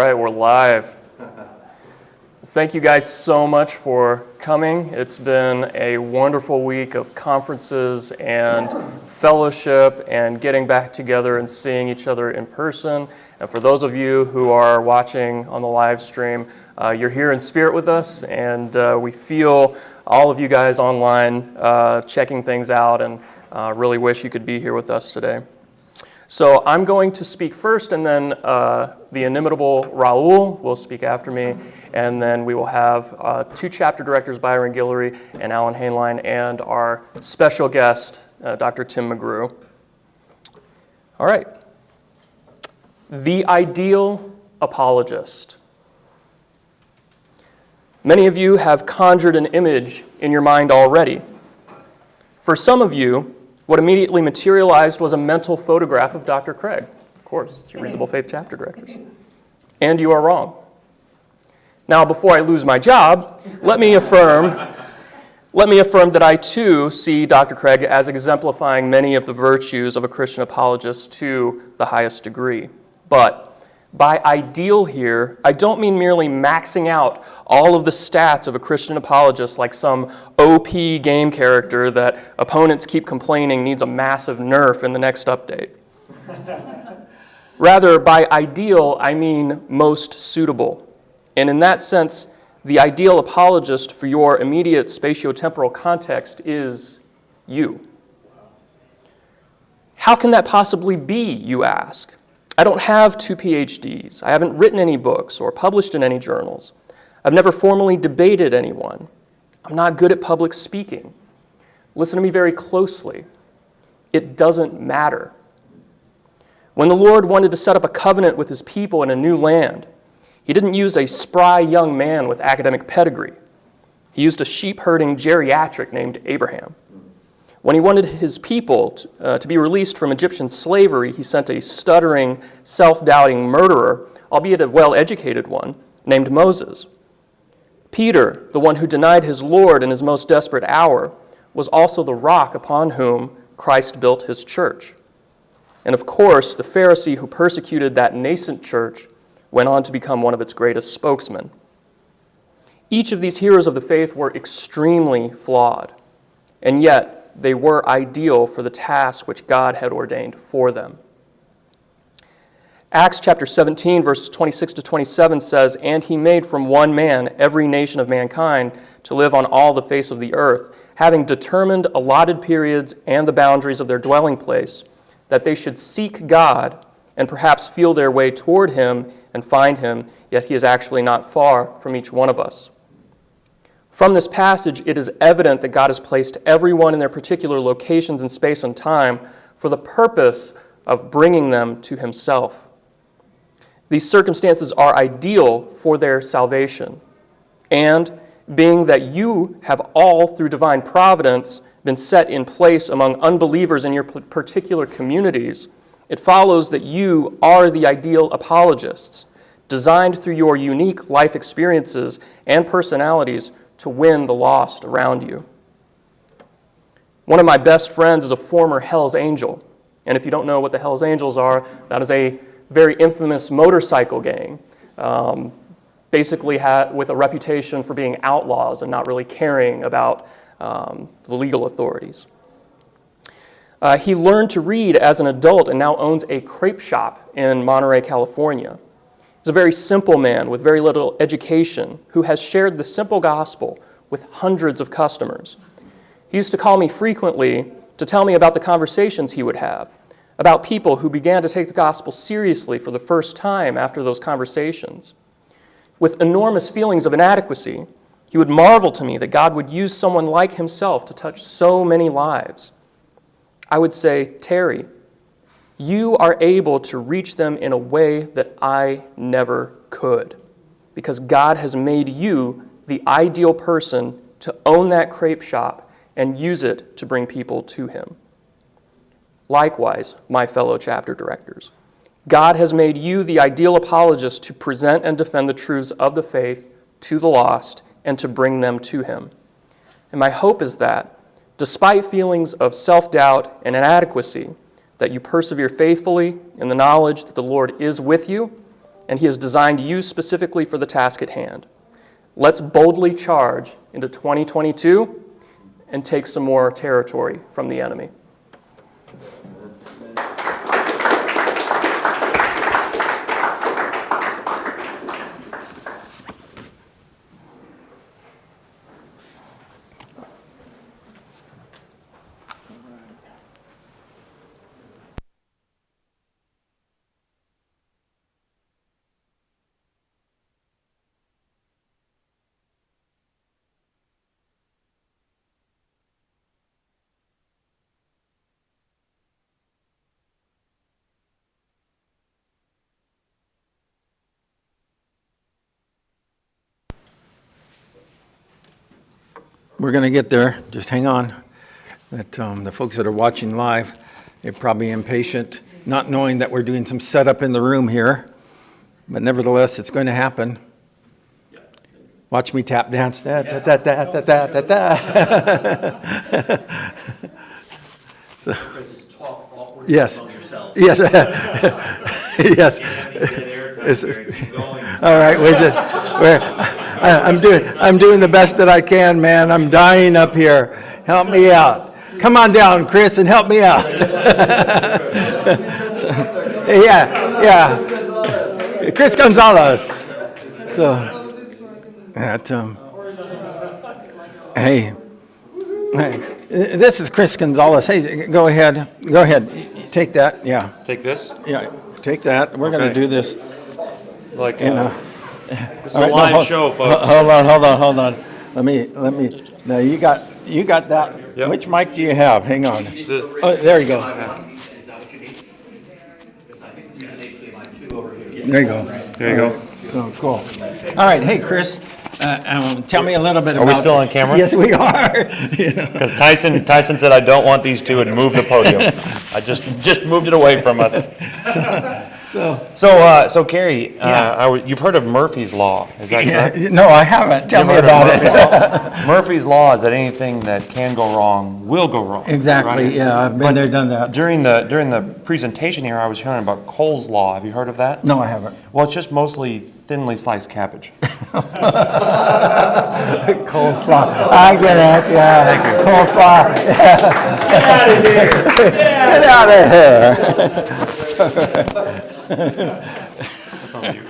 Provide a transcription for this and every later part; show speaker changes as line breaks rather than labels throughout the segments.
right, we're live. Thank you guys so much for coming. It's been a wonderful week of conferences and fellowship and getting back together and seeing each other in person. And for those of you who are watching on the live stream, you're here in spirit with us, and we feel all of you guys online checking things out, and really wish you could be here with us today. So I'm going to speak first, and then the inimitable Raul will speak after me, and then we will have two chapter directors, Byron Guillory and Alan Hainline, and our special guest, Dr. Tim McGrew. All right. The ideal apologist. Many of you have conjured an image in your mind already. For some of you, what immediately materialized was a mental photograph of Dr. Craig. Of course, it's your Reasonable Faith chapter directors. And you are wrong. Now, before I lose my job, let me affirm that I too see Dr. Craig as exemplifying many of the virtues of a Christian apologist to the highest degree. But by ideal here, I don't mean merely maxing out all of the stats of a Christian apologist like some OP game character that opponents keep complaining needs a massive nerf in the next update. Rather, by ideal, I mean most suitable. And in that sense, the ideal apologist for your immediate spatiotemporal context is you. How can that possibly be, you ask? I don't have 2 PhDs. I haven't written any books or published in any journals. I've never formally debated anyone. I'm not good at public speaking. Listen to me very closely. It doesn't matter. When the Lord wanted to set up a covenant with his people in a new land, he didn't use a spry young man with academic pedigree. He used a sheep-herding geriatric named Abraham. When he wanted his people to be released from Egyptian slavery, he sent a stuttering, self-doubting murderer, albeit a well-educated one, named Moses. Peter, the one who denied his Lord in his most desperate hour, was also the rock upon whom Christ built his church. And of course, the Pharisee who persecuted that nascent church went on to become one of its greatest spokesmen. Each of these heroes of the faith were extremely flawed, and yet they were ideal for the task which God had ordained for them. Acts chapter 17, verses 26 to 27 says, "And he made from one man every nation of mankind to live on all the face of the earth, having determined allotted periods and the boundaries of their dwelling place, that they should seek God and perhaps feel their way toward him and find him, yet he is actually not far from each one of us." From this passage, it is evident that God has placed everyone in their particular locations in space and time for the purpose of bringing them to himself. These circumstances are ideal for their salvation. And being that you have all, through divine providence, been set in place among unbelievers in your particular communities, it follows that you are the ideal apologists, designed through your unique life experiences and personalities to win the lost around you. One of my best friends is a former Hell's Angel. And if you don't know what the Hell's Angels are, that is a very infamous motorcycle gang, basically with a reputation for being outlaws and not really caring about the legal authorities. He learned to read as an adult and now owns a crepe shop in Monterey, California. He's a very simple man with very little education who has shared the simple gospel with hundreds of customers. He used to call me frequently to tell me about the conversations he would have, about people who began to take the gospel seriously for the first time after those conversations. With enormous feelings of inadequacy, he would marvel to me that God would use someone like himself to touch so many lives. I would say, "Terry, you are able to reach them in a way that I never could, because God has made you the ideal person to own that crepe shop and use it to bring people to him." Likewise, my fellow chapter directors, God has made you the ideal apologist to present and defend the truths of the faith to the lost and to bring them to him. And my hope is that, despite feelings of self-doubt and inadequacy, that you persevere faithfully in the knowledge that the Lord is with you and He has designed you specifically for the task at hand. Let's boldly charge into 2022 and take some more territory from the enemy.
We're going to get there. Just hang on. That the folks that are watching live, they're probably impatient, not knowing that we're doing some setup in the room here. But nevertheless, it's going to happen. Watch me tap dance. Da, da, da, da, da, da, da. So, yes. Yes. Yes. All right. I'm doing the best that I can, man. I'm dying up here. Help me out. Come on down, Chris, and help me out. Yeah. Chris Gonzalez. So, hey, this is Chris Gonzalez. Hey, go ahead. Take that. Yeah.
Take this?
Yeah. Take that. We're going to do this.
Like,
This
is a live show, folks.
Hold on. Let me. Now you got that.
Yep.
Which mic do you have? Hang on. Oh, there you go. There you go.
There you go.
Oh, cool. All right. Hey, Chris. Tell me a little bit about.
Are we still on camera?
Yes, we are.
Because Tyson said I don't want these two and move the podium. I just moved it away from us. So Carrie, you've heard of Murphy's Law, is that correct?
No, I haven't. Tell me about it.
Murphy's Law is that anything that can go wrong will go wrong.
Exactly.
Right?
Yeah, I've been there, done that.
During the presentation here, I was hearing about Cole's Law. Have you heard of that?
No, I haven't.
Well, it's just mostly thinly sliced cabbage.
Coleslaw. I get it. Yeah.
Thank you.
Coleslaw. Get out of here.
That's on you.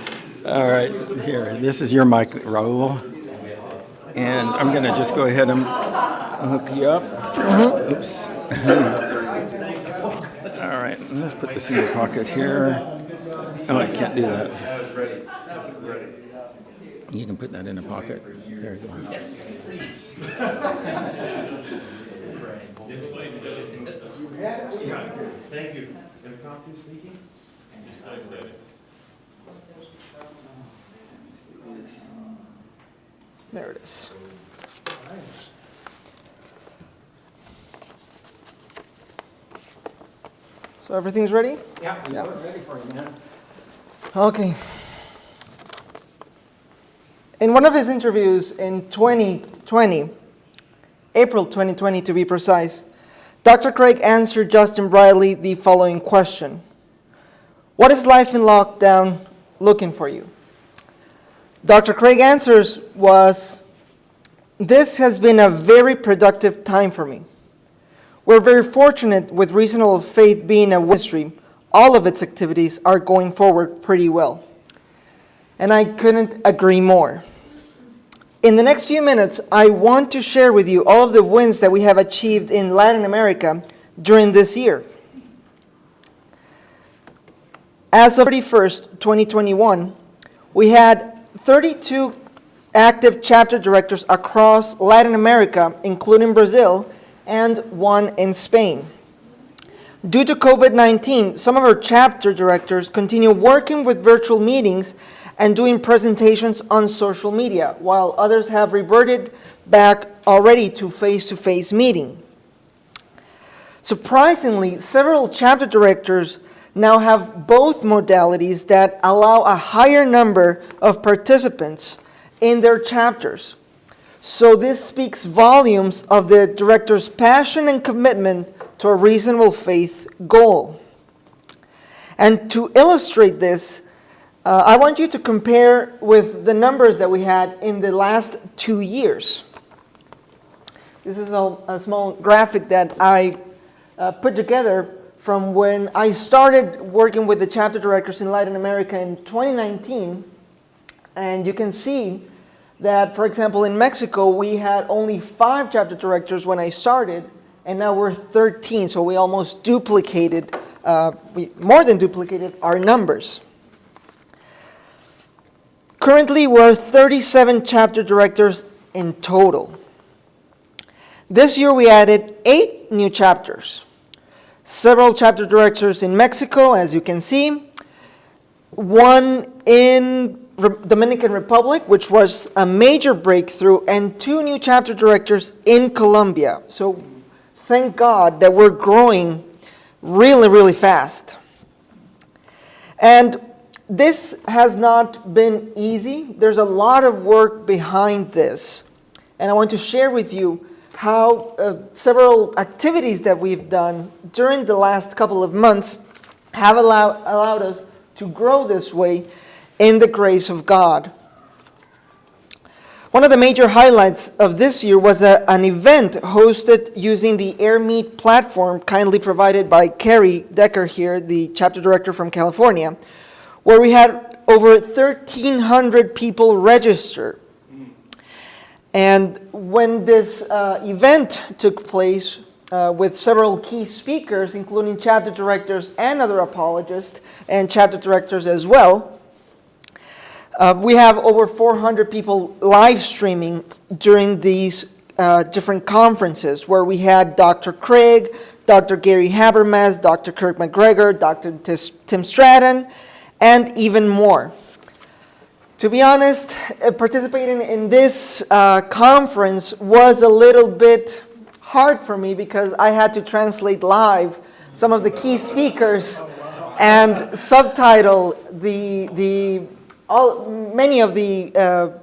All right, here. This is your mic, Raul. And I'm going to just go ahead and hook you up. Oops. All right, let's put this in your pocket here. Oh, I can't do that. You can put that in a pocket. There you go.
Thank you. Impromptu speaking?
There it is. So everything's ready?
Yeah, we're ready for you, man.
Okay. In one of his interviews in 2020, April 2020 to be precise, Dr. Craig answered Justin Briley the following question: what is life in lockdown looking for you? Dr. Craig answers was, this has been a very productive time for me. We're very fortunate with Reasonable Faith being a ministry. All of its activities are going forward pretty well. And I couldn't agree more. In the next few minutes, I want to share with you all of the wins that we have achieved in Latin America during this year. As of 31st, 2021, we had 32 active chapter directors across Latin America, including Brazil, and one in Spain. Due to COVID-19, some of our chapter directors continue working with virtual meetings and doing presentations on social media, while others have reverted back already to face-to-face meeting. Surprisingly, several chapter directors now have both modalities that allow a higher number of participants in their chapters. So this speaks volumes of the director's passion and commitment to a Reasonable Faith goal. And to illustrate this, I want you to compare with the numbers that we had in the last 2 years. This is a small graphic that I put together from when I started working with the chapter directors in Latin America in 2019. And you can see that, for example, in Mexico, we had only 5 chapter directors when I started, and now we're 13. So we almost duplicated, we more than duplicated our numbers. Currently, we're 37 chapter directors in total. This year, we added 8 new chapters. Several chapter directors in Mexico, as you can see. One in Dominican Republic, which was a major breakthrough, and 2 new chapter directors in Colombia. So thank God that we're growing really, really fast. And this has not been easy. There's a lot of work behind this. And I want to share with you how several activities that we've done during the last couple of months have allowed us to grow this way in the grace of God. One of the major highlights of this year was an event hosted using the AirMeet platform kindly provided by Carrie Decker here, the chapter director from California, where we had over 1,300 people register. And when this event took place with several key speakers, including chapter directors and other apologists, and chapter directors as well, we have over 400 people live streaming during these different conferences, where we had Dr. Craig, Dr. Gary Habermas, Dr. Kirk McGregor, Dr. Tim Stratton, and even more. To be honest, participating in this conference was a little bit hard for me because I had to translate live some of the key speakers and subtitle many of the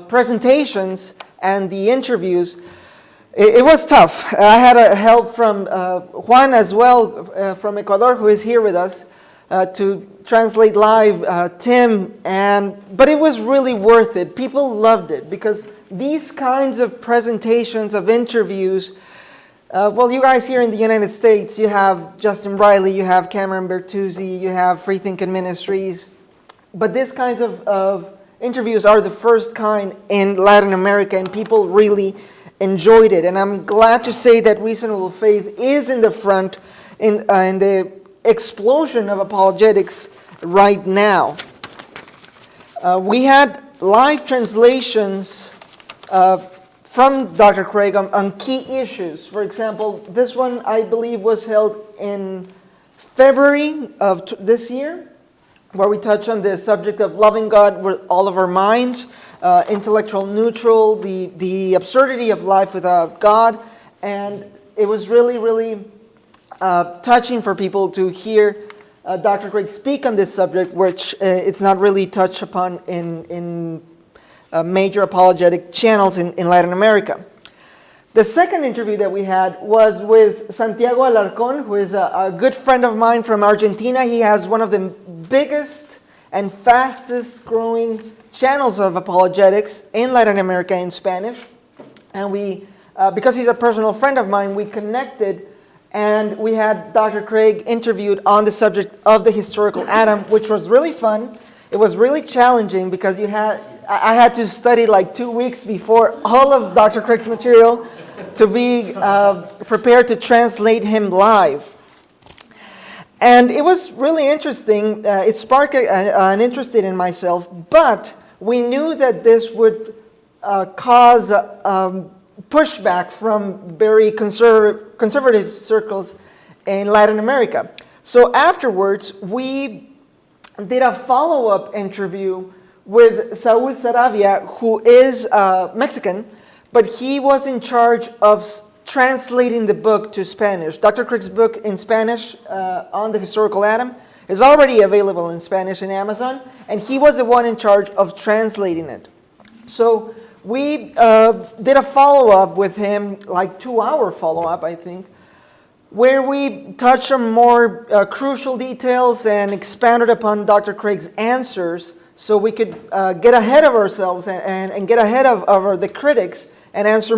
presentations and the interviews. It was tough. I had help from Juan as well from Ecuador, who is here with us, to translate live, Tim, but it was really worth it. People loved it because these kinds of presentations, of interviews, well, you guys here in the United States, you have Justin Briley, you have Cameron Bertuzzi, you have Free Thinking Ministries, but these kinds of interviews are the first kind in Latin America, and people really enjoyed it. And I'm glad to say that Reasonable Faith is in the front in the explosion of apologetics right now. We had live translations from Dr. Craig on key issues. For example, this one I believe was held in February of this year, where we touch on the subject of loving God with all of our minds, intellectual neutral, the absurdity of life without God. And it was really, really touching for people to hear Dr. Craig speak on this subject, which it's not really touched upon in major apologetic channels in Latin America. The second interview that we had was with Santiago Alarcón, who is a good friend of mine from Argentina. He has one of the biggest and fastest growing channels of apologetics in Latin America in Spanish. And we, because he's a personal friend of mine, we connected, and we had Dr. Craig interviewed on the subject of the historical Adam, which was really fun. It was really challenging because I had to study like 2 weeks before all of Dr. Craig's material to be prepared to translate him live. And it was really interesting. It sparked an interest in myself, but we knew that this would cause pushback from very conservative circles in Latin America. So afterwards, we did a follow-up interview with Saúl Saravia, who is Mexican, but he was in charge of translating the book to Spanish. Dr. Craig's book in Spanish on the historical Adam is already available in Spanish in Amazon, and he was the one in charge of translating it. So we did a follow-up with him, like 2-hour follow-up, I think, where we touched on more crucial details and expanded upon Dr. Craig's answers so we could get ahead of ourselves and get ahead of the critics and answer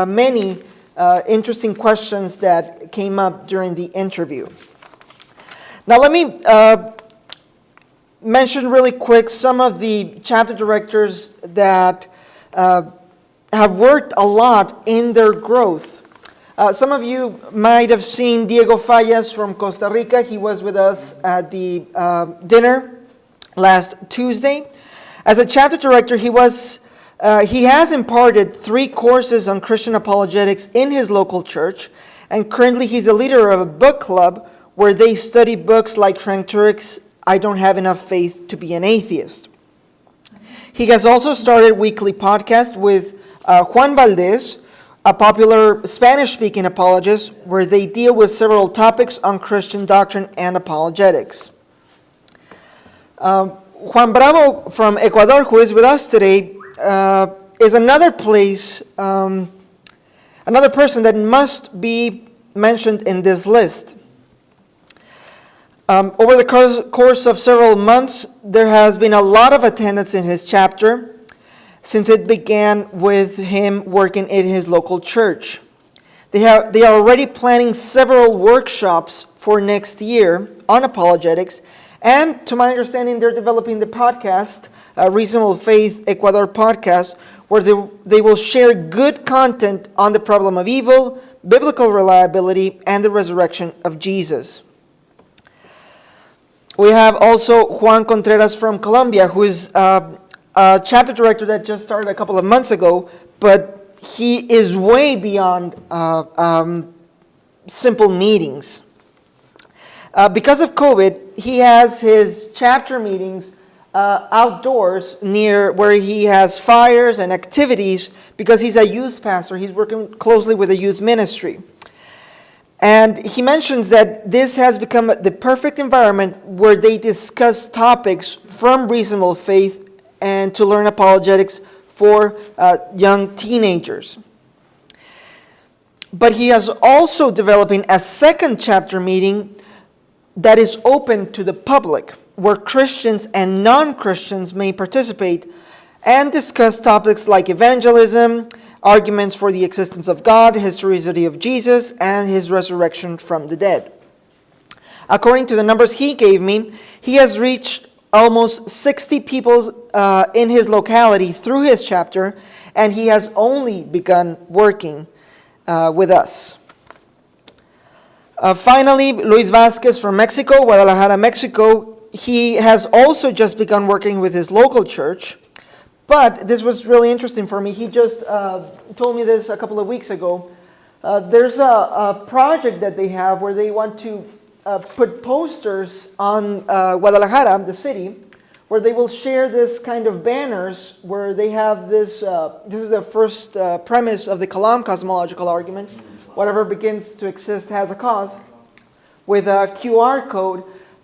many interesting questions that came up during the interview. Now let me mention really quick some of the chapter directors that have worked a lot in their growth. Some of you might have seen Diego Fallas from Costa Rica. He was with us at the dinner last Tuesday. As a chapter director, he has imparted 3 courses on Christian apologetics in his local church, and currently he's a leader of a book club where they study books like Frank Turek's I Don't Have Enough Faith to Be an Atheist. He has also started weekly podcast with Juan Valdez, a popular Spanish-speaking apologist, where they deal with several topics on Christian doctrine and apologetics. Juan Bravo from Ecuador, who is with us today, is another person that must be mentioned in this list. Over the course of several months, there has been a lot of attendance in his chapter since it began with him working in his local church. They are already planning several workshops for next year on apologetics, and to my understanding, they're developing the podcast, Reasonable Faith Ecuador podcast, where they will share good content on the problem of evil, biblical reliability, and the resurrection of Jesus. We have also Juan Contreras from Colombia, who is a chapter director that just started a couple of months ago, but he is way beyond simple meetings. Because of COVID, he has his chapter meetings outdoors near where he has fires and activities because he's a youth pastor. He's working closely with a youth ministry. And he mentions that this has become the perfect environment where they discuss topics from reasonable faith and to learn apologetics for young teenagers. But he is also developing a second chapter meeting that is open to the public, where Christians and non-Christians may participate and discuss topics like evangelism, arguments for the existence of God, historicity of Jesus, and his resurrection from the dead. According to the numbers he gave me, he has reached almost 60 people in his locality through his chapter, and he has only begun working with us. Finally, Luis Vasquez from Mexico, Guadalajara, Mexico. He has also just begun working with his local church. But this was really interesting for me. He just told me this a couple of weeks ago. There's a project that they have where they want to put posters on Guadalajara, the city, where they will share this kind of banners where they have this. This is the first premise of the Kalam cosmological argument. Whatever begins to exist has a cause. With a QR code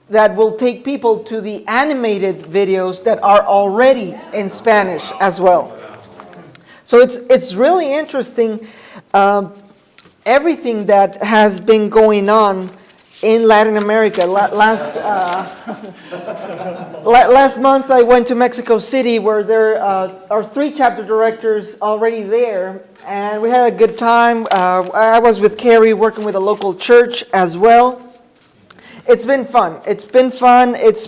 that will take people to the animated videos that are already in Spanish as well. So it's really interesting, everything that has been going on in Latin America. Last month I went to Mexico City, where there are 3 chapter directors already there, and we had a good time. I was with Carrie working with a local church as well. It's been fun. It's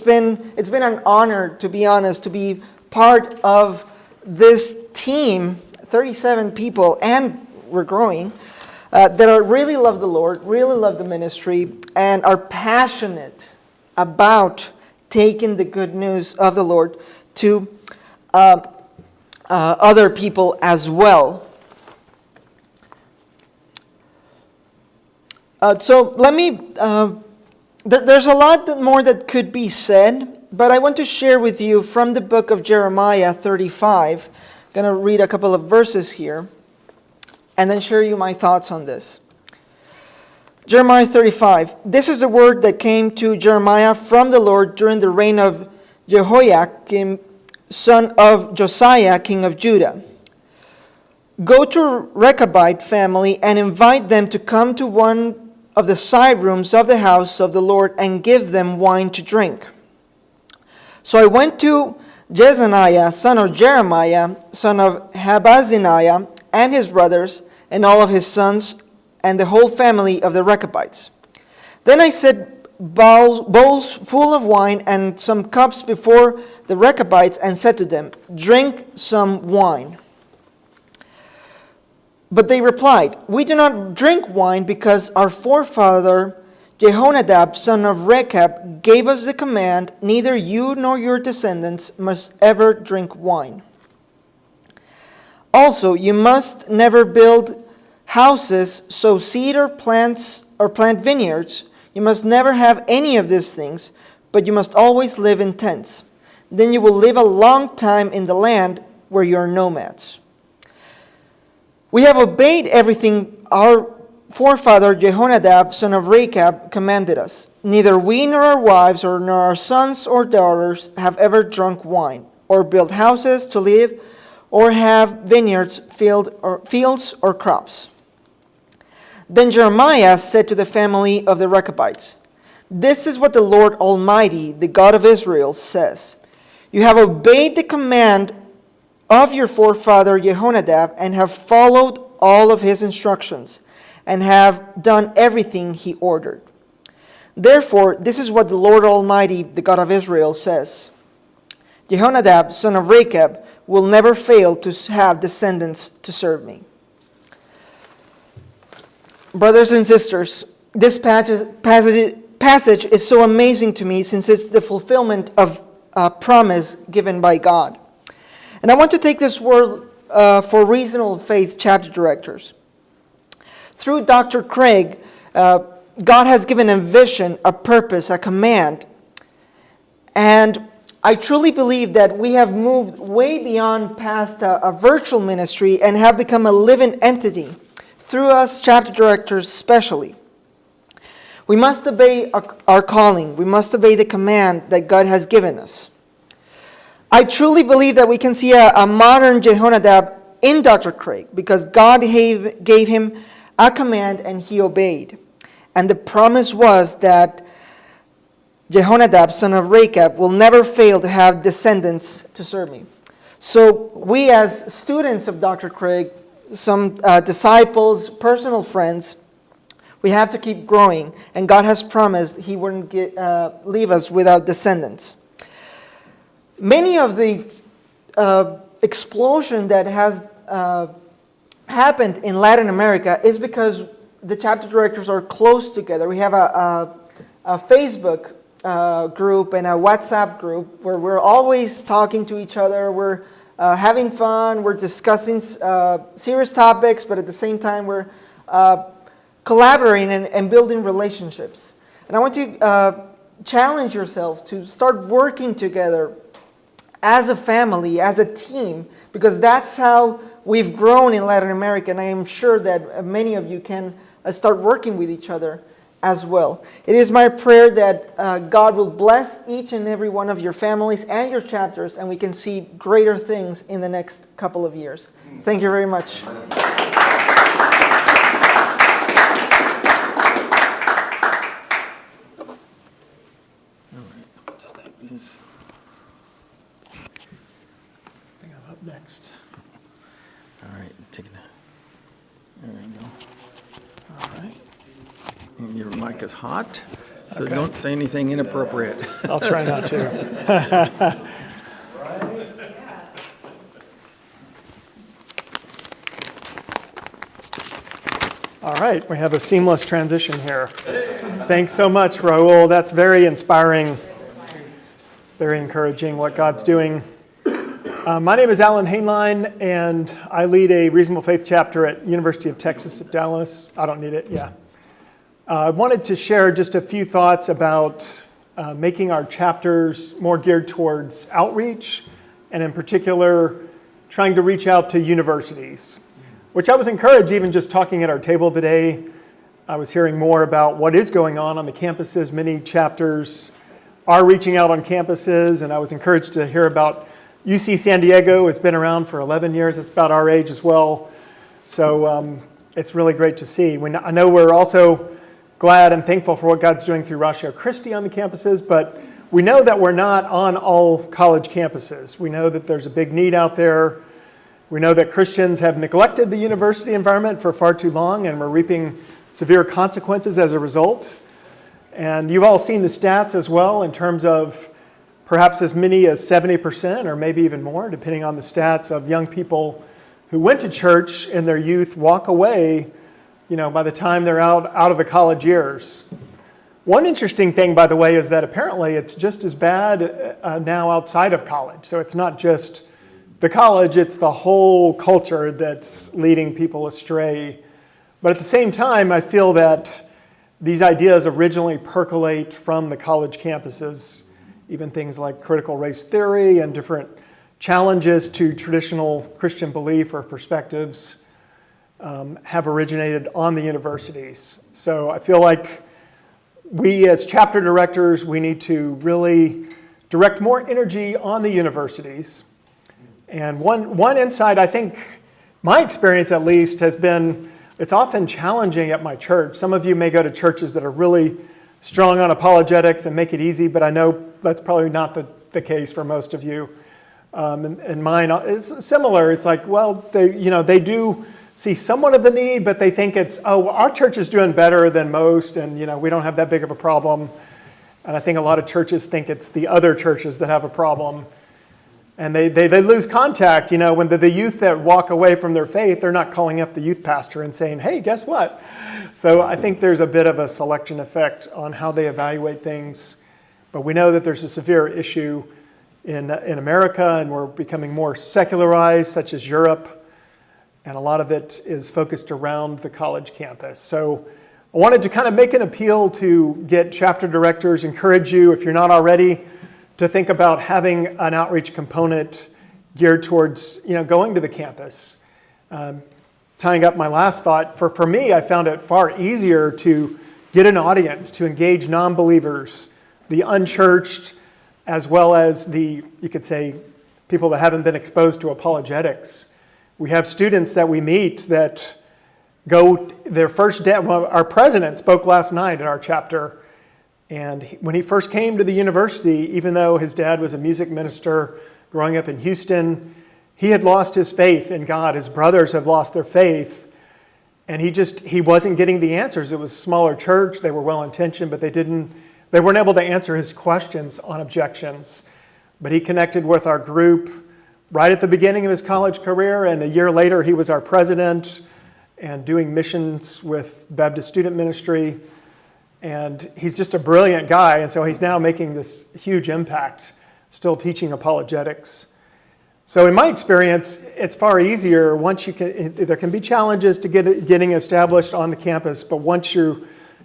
been an honor, to be honest, to be part of this team, 37 people, and we're growing, that really love the Lord, really love the ministry, and are passionate about taking the good news of the Lord to other people as well. So let me... There's a lot more that could be said, but I want to share with you from the book of Jeremiah 35. I'm going to read a couple of verses here and then share you my thoughts on this. Jeremiah 35. This is the word that came to Jeremiah from the Lord during the reign of Jehoiakim, son of Josiah, king of Judah. Go to Rechabite family and invite them to come to one of the side rooms of the house of the Lord and give them wine to drink. So I went to Jezaniah, son of Jeremiah, son of Habaziniah, and his brothers, and all of his sons, and the whole family of the Rechabites. Then I set bowls full of wine and some cups before the Rechabites, and said to them, "Drink some wine." But they replied, "We do not drink wine because our forefather Jehonadab, son of Rechab, gave us the command, neither you nor your descendants must ever drink wine. Also, you must never build houses, sow seed or plant vineyards. You must never have any of these things, but you must always live in tents. Then you will live a long time in the land where you are nomads. We have obeyed everything our forefather Jehonadab, son of Rechab, commanded us. Neither we nor our wives or nor our sons or daughters have ever drunk wine, or built houses to live, or have vineyards, fields, or crops." Then Jeremiah said to the family of the Rechabites, "This is what the Lord Almighty, the God of Israel, says. You have obeyed the command of your forefather Jehonadab and have followed all of his instructions, and have done everything he ordered. Therefore, this is what the Lord Almighty, the God of Israel, says. Jehonadab, son of Rechab, will never fail to have descendants to serve me." Brothers and sisters, this passage is so amazing to me, since it's the fulfillment of a promise given by God. And I want to take this word for Reasonable Faith chapter directors. Through Dr. Craig, God has given a vision, a purpose, a command. And I truly believe that we have moved way beyond past a virtual ministry and have become a living entity through us chapter directors especially. We must obey our calling. We must obey the command that God has given us. I truly believe that we can see a modern Jehonadab in Dr. Craig, because God gave him a command and he obeyed. And the promise was that Jehonadab, son of Rechab, will never fail to have descendants to serve me. So we, as students of Dr. Craig, some disciples, personal friends, we have to keep growing. And God has promised he wouldn't leave us without descendants. Many of the explosion that has happened in Latin America is because the chapter directors are close together. We have a Facebook group and a WhatsApp group where we're always talking to each other. We're having fun. We're discussing serious topics, but at the same time we're collaborating and building relationships. And I want to challenge yourself to start working together as a family, as a team, because that's how we've grown in Latin America, and I am sure that many of you can start working with each other as well. It is my prayer that God will bless each and every one of your families and your chapters, and we can see greater things in the next couple of years. Thank you very much.
All right, just take these.
I think I'm up next.
All right, take it. There we go.
All right.
And your mic is hot, so
Okay.
don't say anything inappropriate.
I'll try not to. All right, we have a seamless transition here. Thanks so much, Raul. That's very inspiring, very encouraging what God's doing. My name is Alan Hainline, and I lead a Reasonable Faith chapter at University of Texas at Dallas. I don't need it, yeah. I wanted to share just a few thoughts about making our chapters more geared towards outreach, and in particular, trying to reach out to universities, which I was encouraged even just talking at our table today. I was hearing more about what is going on the campuses. Many chapters are reaching out on campuses, and I was encouraged to hear about UC San Diego. Has been around for 11 years. It's about our age as well. So it's really great to see. I know we're also glad and thankful for what God's doing through Ratio Christi on the campuses, but we know that we're not on all college campuses. We know that there's a big need out there. We know that Christians have neglected the university environment for far too long, and we're reaping severe consequences as a result. And you've all seen the stats as well in terms of perhaps as many as 70% or maybe even more, depending on the stats, of young people who went to church in their youth walk away, by the time they're out of the college years. One interesting thing, by the way, is that apparently it's just as bad now outside of college. So it's not just the college, it's the whole culture that's leading people astray. But at the same time, I feel that these ideas originally percolate from the college campuses, even things like critical race theory and different challenges to traditional Christian belief or perspectives have originated on the universities. So I feel like we as chapter directors, we need to really direct more energy on the universities. And one insight, I think, my experience at least, has been it's often challenging at my church. Some of you may go to churches that are really strong on apologetics and make it easy, but I know that's probably not the case for most of you. And mine is similar. It's like, well, they do see somewhat of the need, but they think it's, our church is doing better than most, and we don't have that big of a problem. And I think a lot of churches think it's the other churches that have a problem. And they lose contact, when the youth that walk away from their faith, they're not calling up the youth pastor and saying, hey, guess what? So I think there's a bit of a selection effect on how they evaluate things. But we know that there's a severe issue in America, and we're becoming more secularized, such as Europe. And a lot of it is focused around the college campus. So I wanted to kind of make an appeal to get chapter directors, encourage you, if you're not already, to think about having an outreach component geared towards, going to the campus. Tying up my last thought, for me, I found it far easier to get an audience, to engage non-believers, the unchurched, as well as you could say, people that haven't been exposed to apologetics. We have students that we meet that go their first day. Well, our president spoke last night at our chapter. And when he first came to the university, even though his dad was a music minister growing up in Houston, he had lost his faith in God. His brothers have lost their faith. And he wasn't getting the answers. It was a smaller church. They were well-intentioned, but they weren't able to answer his questions on objections. But he connected with our group right at the beginning of his college career. And a year later, he was our president and doing missions with Baptist Student Ministry. And he's just a brilliant guy, and so he's now making this huge impact, still teaching apologetics. So in my experience, it's far easier once there can be challenges to getting established on the campus, but once you're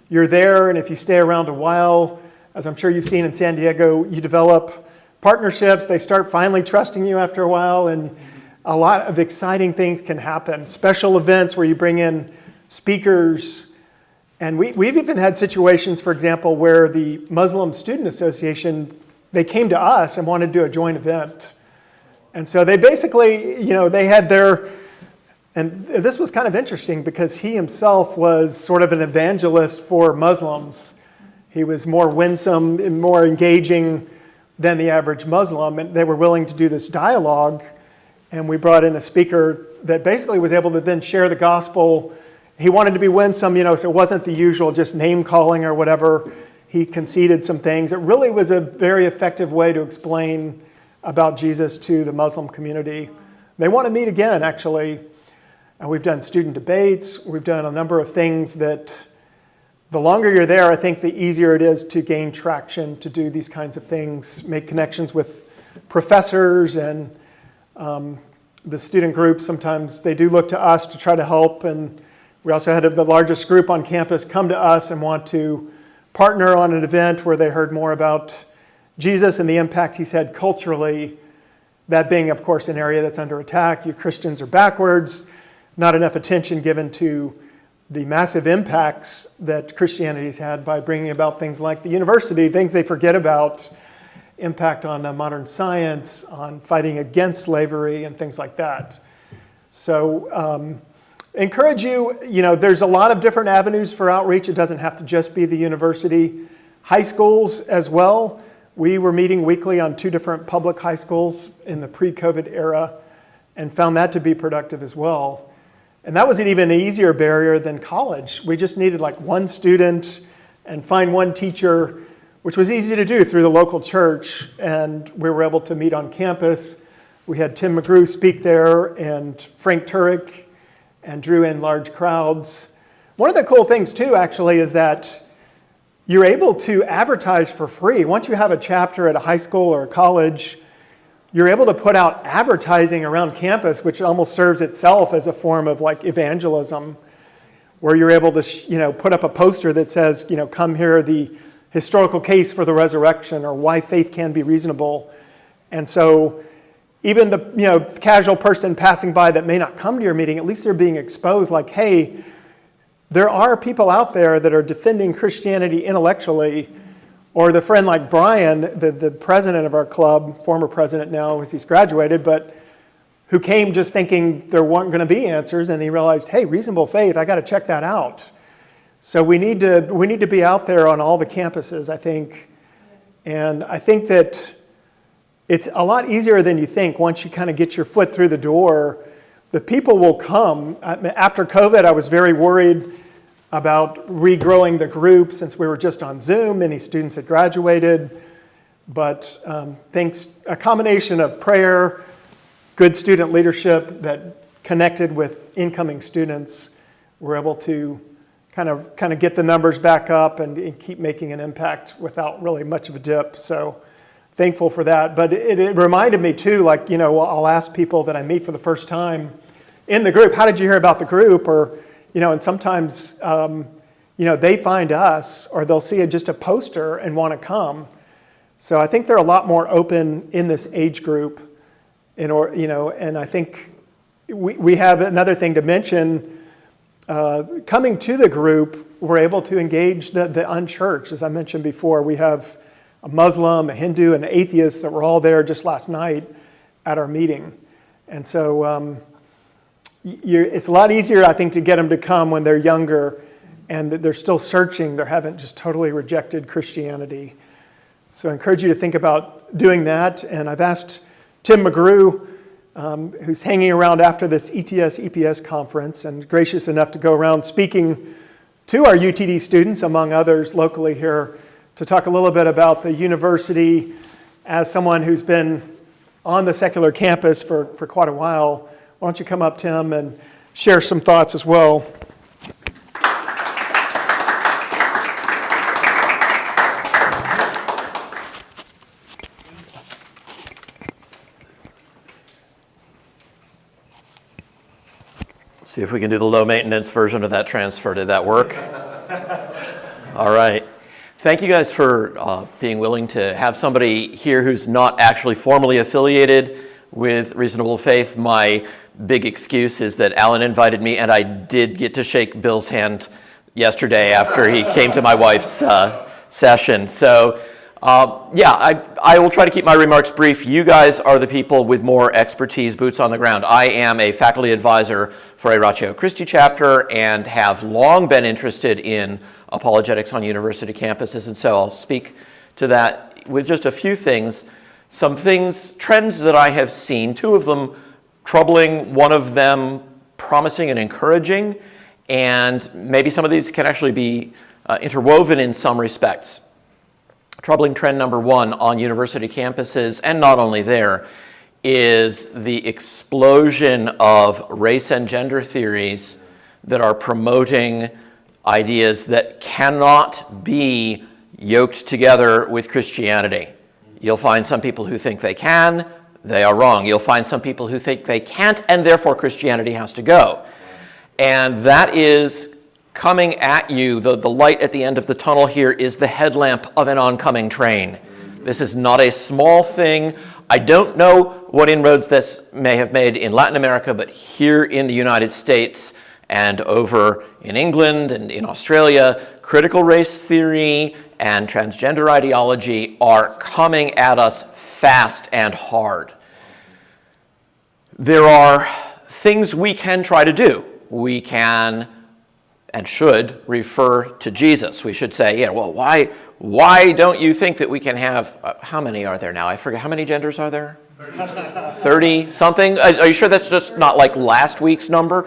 there, and if you stay around a while, as I'm sure you've seen in San Diego, you develop partnerships, they start finally trusting you after a while, and a lot of exciting things can happen. Special events where you bring in speakers. And we've even had situations, for example, where the Muslim Student Association, they came to us and wanted to do a joint event. And so they basically, they had and this was kind of interesting because he himself was sort of an evangelist for Muslims. He was more winsome and more engaging than the average Muslim, and they were willing to do this dialogue. And we brought in a speaker that basically was able to then share the gospel. He wanted to be winsome, so it wasn't the usual just name calling or whatever. He conceded some things. It really was a very effective way to explain about Jesus to the Muslim community. They want to meet again, actually. We've done student debates. We've done a number of things that the longer you're there, I think the easier it is to gain traction, to do these kinds of things, make connections with professors and the student groups. Sometimes they do look to us to try to help, and we also had the largest group on campus come to us and want to partner on an event where they heard more about Jesus and the impact he's had culturally, that being, of course, an area that's under attack. You Christians are backwards, not enough attention given to the massive impacts that Christianity's had by bringing about things like the university, things they forget about, impact on modern science, on fighting against slavery, and things like that. So encourage you, there's a lot of different avenues for outreach. It doesn't have to just be the university. High schools as well. We were meeting weekly on 2 different public high schools in the pre-COVID era and found that to be productive as well. And that was an even easier barrier than college. We just needed like 1 student and find 1 teacher, which was easy to do through the local church. And we were able to meet on campus. We had Tim McGrew speak there and Frank Turek, and drew in large crowds. One of the cool things too, actually, is that you're able to advertise for free. Once you have a chapter at a high school or a college, you're able to put out advertising around campus, which almost serves itself as a form of like evangelism, where you're able to put up a poster that says, come hear the historical case for the resurrection, or why faith can be reasonable. And so even the casual person passing by that may not come to your meeting, at least they're being exposed like, hey, there are people out there that are defending Christianity intellectually. Or the friend like Brian, the president of our club, former president now as he's graduated, but who came just thinking there weren't going to be answers, and he realized, hey, reasonable faith, I got to check that out. So we need to be out there on all the campuses, I think. And I think that it's a lot easier than you think once you kind of get your foot through the door. The people will come. After COVID, I was very worried about regrowing the group since we were just on Zoom. Many students had graduated. But thanks, a combination of prayer, good student leadership that connected with incoming students, we're able to kind of get the numbers back up and keep making an impact without really much of a dip. So thankful for that. But it reminded me too, I'll ask people that I meet for the first time in the group, how did you hear about the group? Or, and sometimes, they find us, or they'll see just a poster and want to come. So I think they're a lot more open in this age group, and I think we have another thing to mention. Coming to the group, we're able to engage the unchurched. As I mentioned before, we have a Muslim, a Hindu, and an atheist that were all there just last night at our meeting. And so it's a lot easier, I think, to get them to come when they're younger and they're still searching. They haven't just totally rejected Christianity. So I encourage you to think about doing that. And I've asked Tim McGrew, who's hanging around after this ETS-EPS conference and gracious enough to go around speaking to our UTD students, among others locally here, to talk a little bit about the university as someone who's been on the secular campus for quite a while. Why don't you come up, Tim, and share some thoughts as well.
See if we can do the low maintenance version of that transfer. Did that work? All right. Thank you guys for being willing to have somebody here who's not actually formally affiliated with Reasonable Faith. My big excuse is that Alan invited me, and I did get to shake Bill's hand yesterday after he came to my wife's session. So I will try to keep my remarks brief. You guys are the people with more expertise, boots on the ground. I am a faculty advisor for Oratio Christi chapter and have long been interested in apologetics on university campuses, and so I'll speak to that with just a few things. Some things, trends that I have seen, 2 of them troubling, one of them promising and encouraging, and maybe some of these can actually be interwoven in some respects. Troubling trend number 1 on university campuses, and not only there, is the explosion of race and gender theories that are promoting ideas that cannot be yoked together with Christianity. You'll find some people who think they can. They are wrong. You'll find some people who think they can't, and therefore Christianity has to go. And that is coming at you. The light at the end of the tunnel here is the headlamp of an oncoming train. This is not a small thing. I don't know what inroads this may have made in Latin America, but here in the United States and over in England and in Australia, critical race theory and transgender ideology are coming at us fast and hard. There are things we can try to do. we can and should refer to Jesus. We should say, yeah, well, why don't you think that we can have, how many are there now? I forget, how many genders are there? 30 something? Are you sure that's just not like last week's number?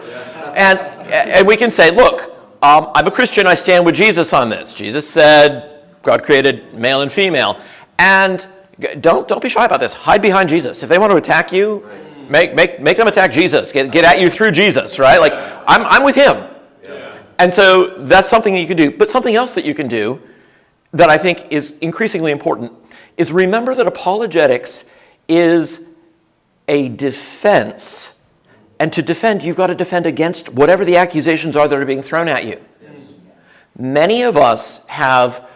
And we can say, look, I'm a Christian, I stand with Jesus on this. Jesus said God created male and female. And don't be shy about this. Hide behind Jesus. If they want to attack you, make them attack Jesus. Get at you through Jesus, right? Like, I'm with him. And so that's something that you can do. But something else that you can do that I think is increasingly important is remember that apologetics is a defense. And to defend, you've got to defend against whatever the accusations are that are being thrown at you. Many of us have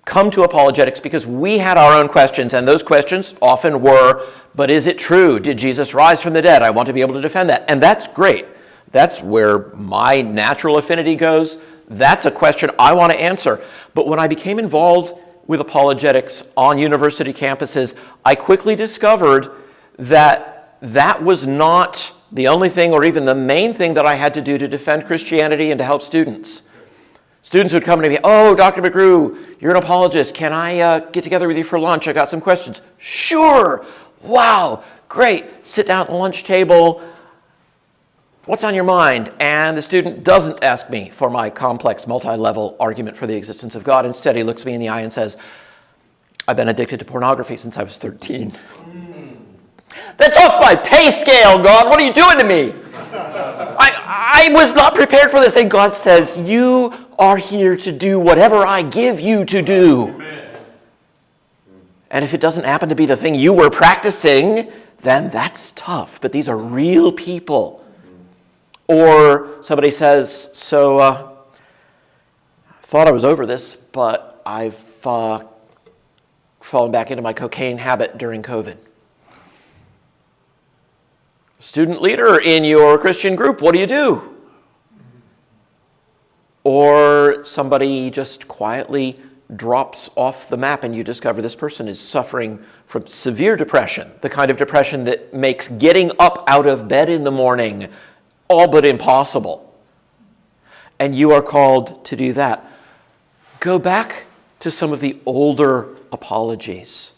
come to apologetics because we had our own questions, and those questions often were, but is it true? Did Jesus rise from the dead? I want to be able to defend that. And that's great. That's where my natural affinity goes. That's a question I want to answer. But when I became involved with apologetics on university campuses, I quickly discovered that that was not the only thing or even the main thing that I had to do to defend Christianity and to help students. Students would come to me, oh, Dr. McGrew, you're an apologist. Can I get together with you for lunch? I got some questions. Sure. Wow. Great. Sit down at the lunch table. What's on your mind? And the student doesn't ask me for my complex multi-level argument for the existence of God. Instead, he looks me in the eye and says, I've been addicted to pornography since I was 13. That's off my pay scale, God. What are you doing to me? I was not prepared for this. And God says, you are here to do whatever I give you to do. Amen. And if it doesn't happen to be the thing you were practicing, then that's tough. But these are real people. Or somebody says, so I thought I was over this, but I've fallen back into my cocaine habit during COVID. Student leader in your Christian group, what do you do? Or somebody just quietly drops off the map and you discover this person is suffering from severe depression, the kind of depression that makes getting up out of bed in the morning all but impossible. And you are called to do that. Go back to some of the older apologies.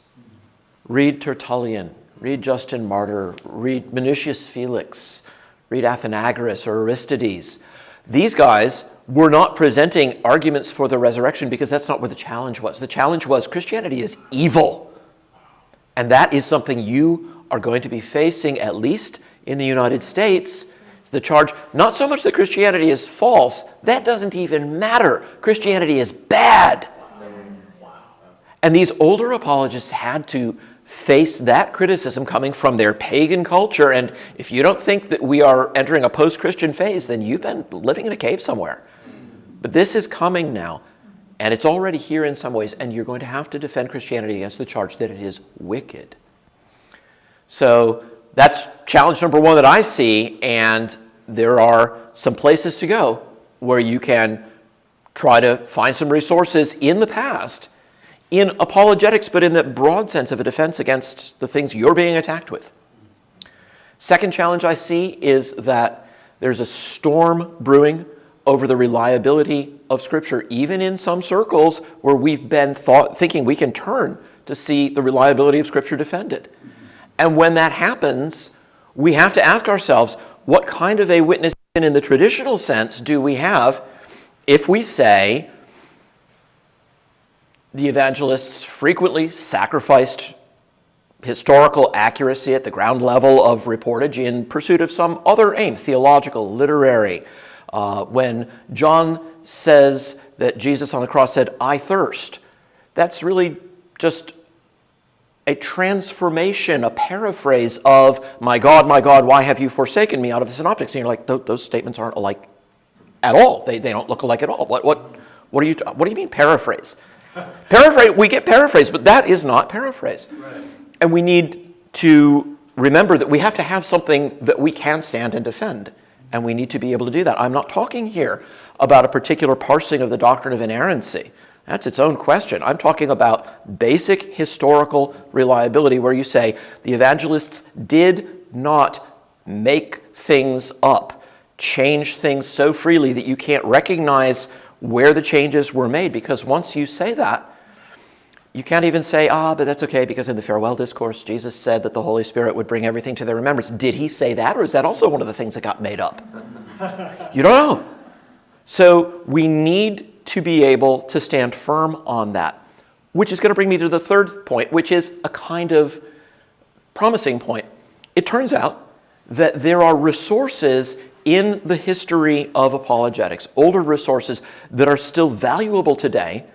Read Tertullian. Read Justin Martyr, read Minucius Felix, read Athenagoras or Aristides. These guys were not presenting arguments for the resurrection because that's not where the challenge was. The challenge was Christianity is evil. And that is something you are going to be facing, at least in the United States. The charge, not so much that Christianity is false, that doesn't even matter. Christianity is bad. And these older apologists had to face that criticism coming from their pagan culture. And if you don't think that we are entering a post-Christian phase, then you've been living in a cave somewhere. But this is coming now, and it's already here in some ways, and you're going to have to defend Christianity against the charge that it is wicked. So that's challenge number one that I see, and there are some places to go where you can try to find some resources in the past in apologetics, but in the broad sense of a defense against the things you're being attacked with. Second challenge I see is that there's a storm brewing over the reliability of Scripture, even in some circles where we've been thinking we can turn to see the reliability of Scripture defended. And when that happens, we have to ask ourselves, what kind of a witness in the traditional sense do we have if we say, the evangelists frequently sacrificed historical accuracy at the ground level of reportage in pursuit of some other aim, theological, literary. When John says that Jesus on the cross said, I thirst, that's really just a transformation, a paraphrase of, my God, why have you forsaken me, out of the Synoptics. And you're like, those statements aren't alike at all. They don't look alike at all. What do you mean paraphrase? Paraphrase, we get paraphrase, but that is not paraphrase. Right. And we need to remember that we have to have something that we can stand and defend. And we need to be able to do that. I'm not talking here about a particular parsing of the doctrine of inerrancy. That's its own question. I'm talking about basic historical reliability where you say the evangelists did not make things up. change things so freely that you can't recognize where the changes were made, because once you say that, you can't even say, but that's okay, because in the farewell discourse, Jesus said that the Holy Spirit would bring everything to their remembrance. Did he say that, or is that also one of the things that got made up? You don't know. So we need to be able to stand firm on that, which is going to bring me to the third point, which is a kind of promising point. It turns out that there are resources in the history of apologetics, older resources that are still valuable today,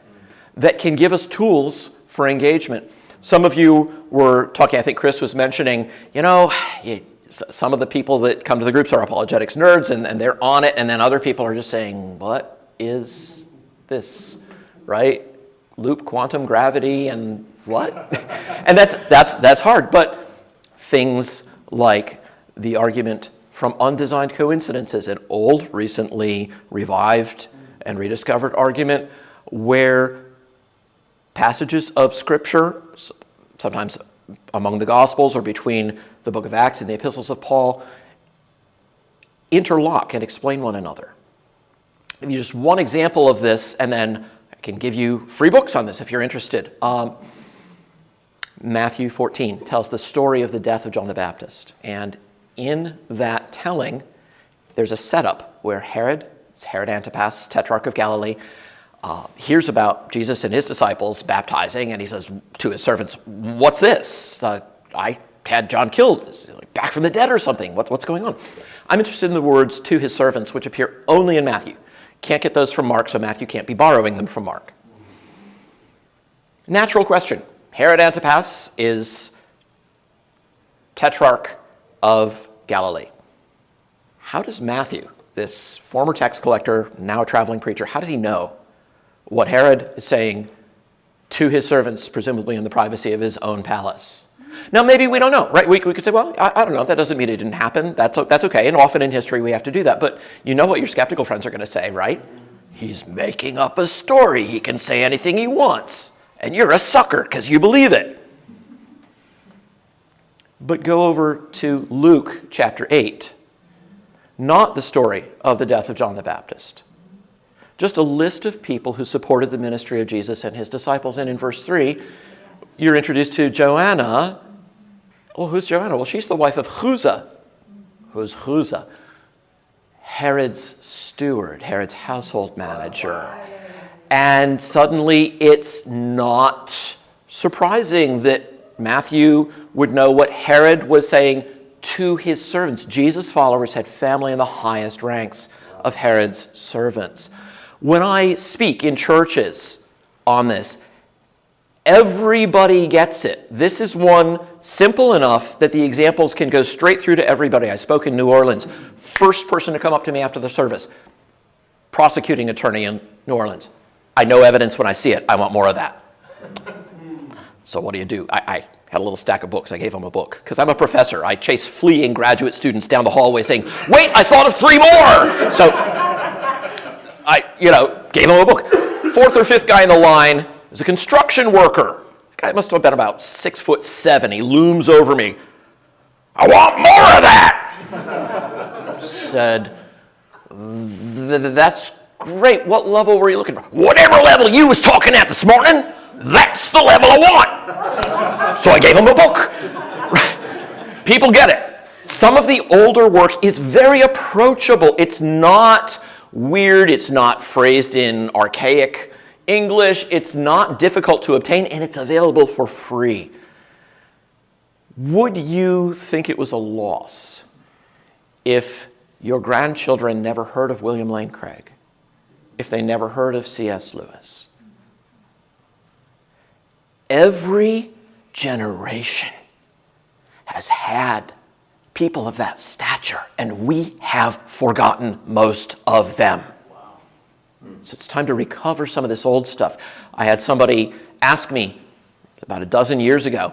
that can give us tools for engagement. Some of you were talking, I think Chris was mentioning, some of the people that come to the groups are apologetics nerds, and they're on it, and then other people are just saying, what is this, right? Loop quantum gravity and what? And that's hard, but things like the argument from undesigned coincidences, an old, recently revived and rediscovered argument where passages of Scripture, sometimes among the Gospels or between the book of Acts and the epistles of Paul, interlock and explain one another. Give you just one example of this, and then I can give you free books on this if you're interested. Matthew 14 tells the story of the death of John the Baptist, and in that telling, there's a setup where Herod Antipas, Tetrarch of Galilee, hears about Jesus and his disciples baptizing, and he says to his servants, what's this? I had John killed, back from the dead or something. What's going on? I'm interested in the words to his servants, which appear only in Matthew. Can't get those from Mark, so Matthew can't be borrowing them from Mark. Natural question. Herod Antipas is Tetrarch of Galilee. How does Matthew, this former tax collector, now a traveling preacher, how does he know what Herod is saying to his servants, presumably in the privacy of his own palace? Now, maybe we don't know, right? We could say, well, I don't know. That doesn't mean it didn't happen. That's okay. And often in history, we have to do that. But you know what your skeptical friends are going to say, right? He's making up a story. He can say anything he wants. And you're a sucker because you believe it. But go over to Luke chapter 8. Not the story of the death of John the Baptist. Just a list of people who supported the ministry of Jesus and his disciples. And in verse 3, you're introduced to Joanna. Well, who's Joanna? Well, she's the wife of Chuza. Who's Chuza? Herod's steward, Herod's household manager. And suddenly it's not surprising that Matthew would know what Herod was saying to his servants. Jesus' followers had family in the highest ranks of Herod's servants. When I speak in churches on this, everybody gets it. This is one simple enough that the examples can go straight through to everybody. I spoke in New Orleans. First person to come up to me after the service, prosecuting attorney in New Orleans. I know evidence when I see it. I want more of that. So what do? I had a little stack of books. I gave him a book. Because I'm a professor. I chase fleeing graduate students down the hallway saying, wait, I thought of 3 more! So I, gave him a book. 4th or 5th guy in the line is a construction worker. The guy must have been about 6'7". He looms over me. I want more of that! Said, that's great. What level were you looking for? Whatever level you was talking at this morning, that's the level I want. So I gave him a book. People get it. Some of the older work is very approachable. It's not weird. It's not phrased in archaic English. It's not difficult to obtain, and it's available for free. Would you think it was a loss if your grandchildren never heard of William Lane Craig? If they never heard of C.S. Lewis? Every generation has had people of that stature, and we have forgotten most of them. So it's time to recover some of this old stuff. I had somebody ask me about a dozen years ago,